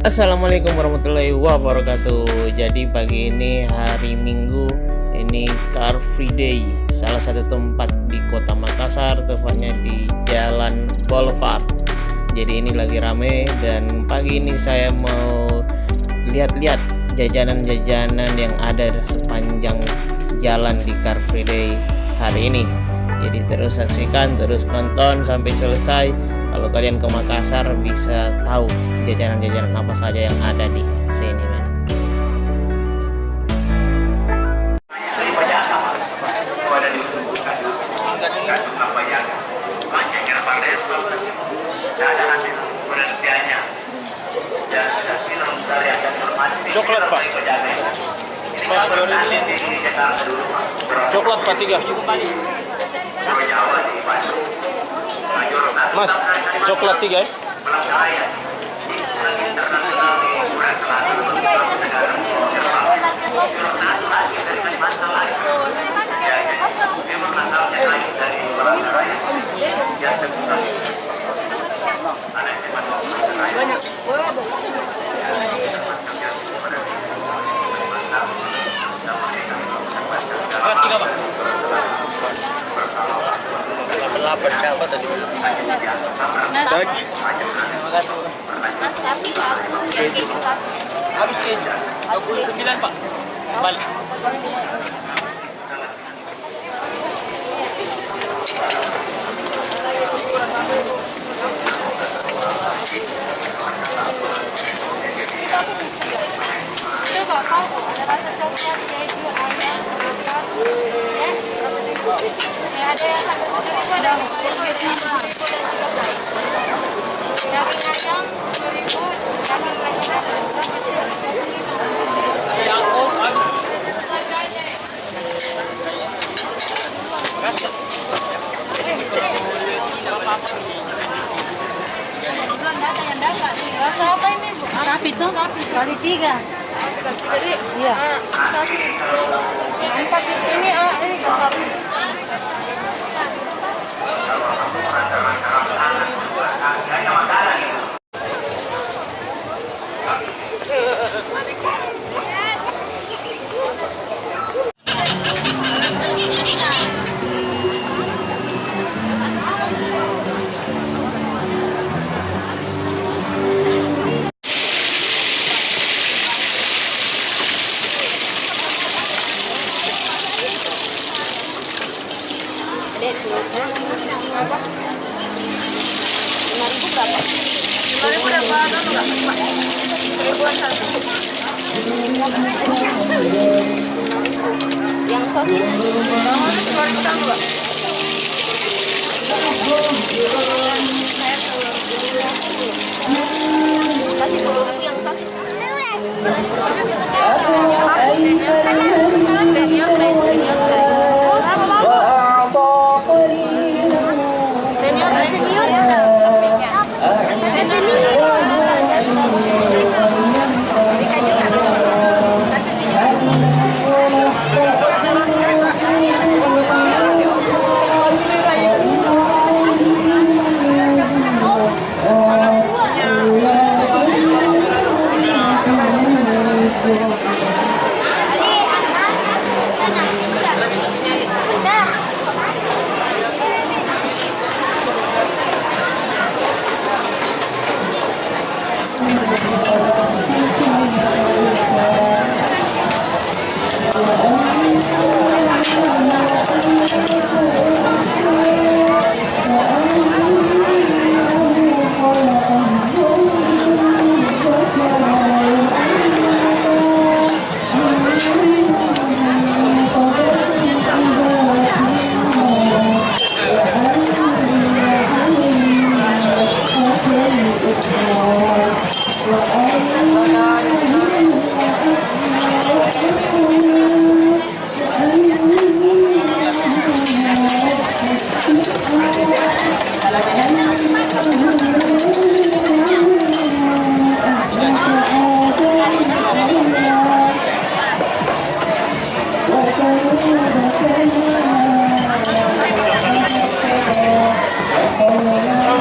Assalamualaikum warahmatullahi wabarakatuh. Jadi pagi ini hari Minggu, ini Car Free Day, salah satu tempat di Kota Makassar, tepatnya di Jalan Boulevard. Jadi ini lagi rame dan pagi ini saya mau lihat-lihat jajanan-jajanan yang ada sepanjang jalan di Car Free Day hari ini. Jadi terus saksikan, terus nonton sampai selesai. Kalau kalian ke Makassar bisa tahu jajanan-jajanan apa saja yang ada di sini, men. Coklat Pak. Coklat Pak 3. Mas, coklat 3 ya? Banyak. Tiga Pak. Lapar siapa tadi? Daging. Habis keju. 29 Pak. Balik. Coba kau ada rasa coklat, keju, ayam, ada yang satu ribu, ada yang 10.000, daging ayam 10.000, daging ayam rasa apa ini Bu? Sapi tuh, kali 3. Jadi iya. Sapi. Empat ini ke sapi. Berapa? 5.000 berapa? 5.000 berapa? Ribuan satu. Yang sosis? Sosis 2.000 satu, Pak. Kasih 10.000 yang sosis.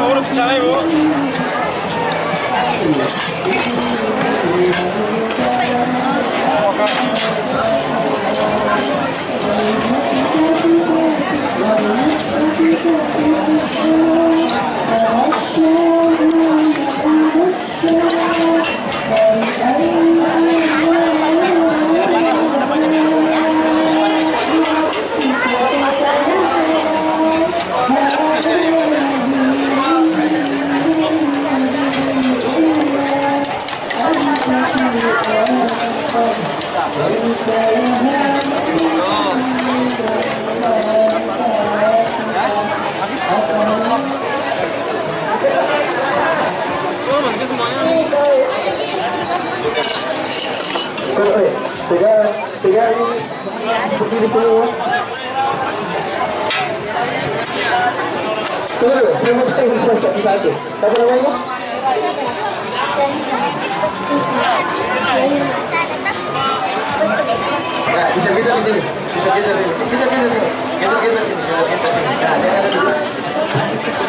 Urut bicara, Bu. Tiga ini berdiri di sini ya. Tunggu dulu, saya mau tanya satu. Siapa namanya? Nah, bisa geser di sini. Bisa geser sini. Geser sini. Geser sini. Geser sini. Nah, dia ada di sini.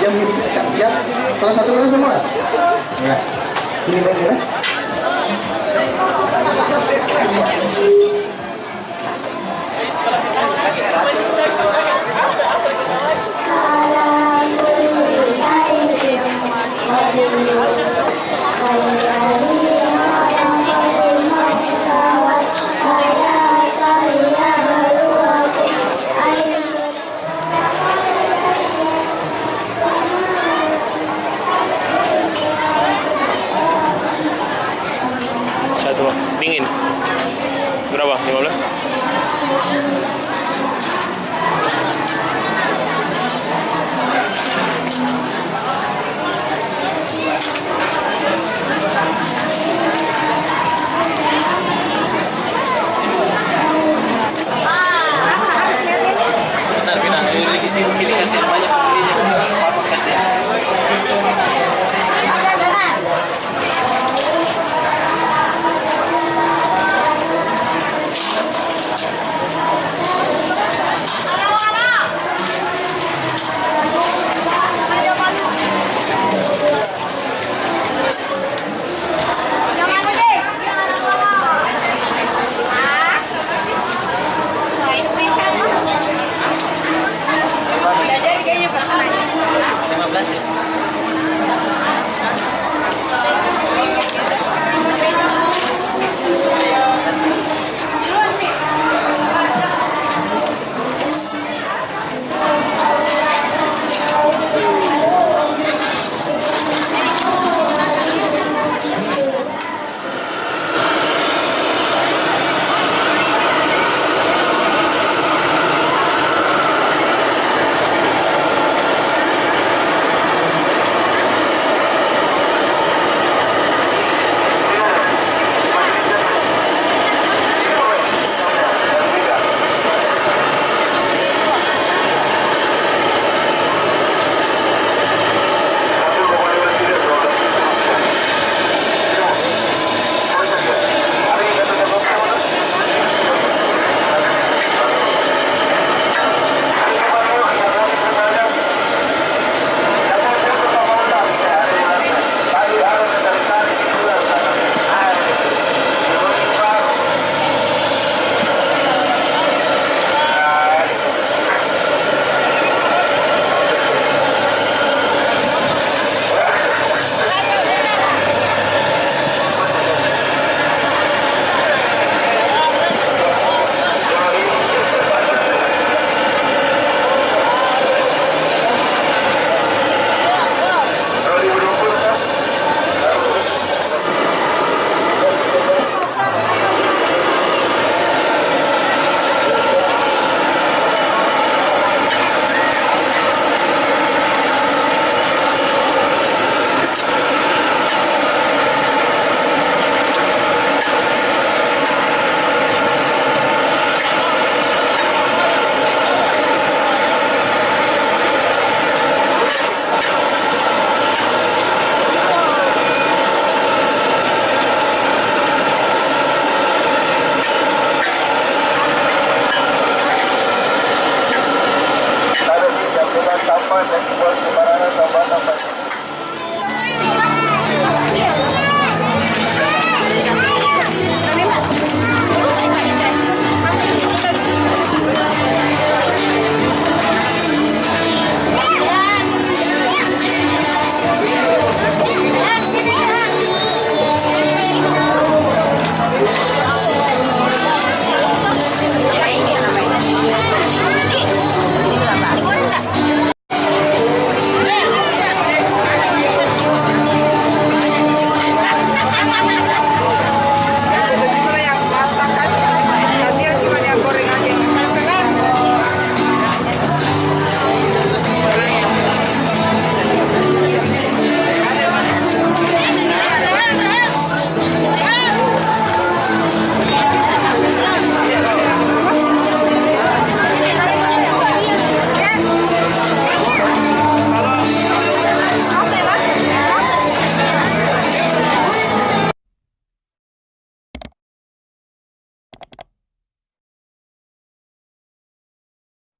Jam ini. Siap? Kalau satu dulu semua. Ya. Ini lagi ya. Hallelujah.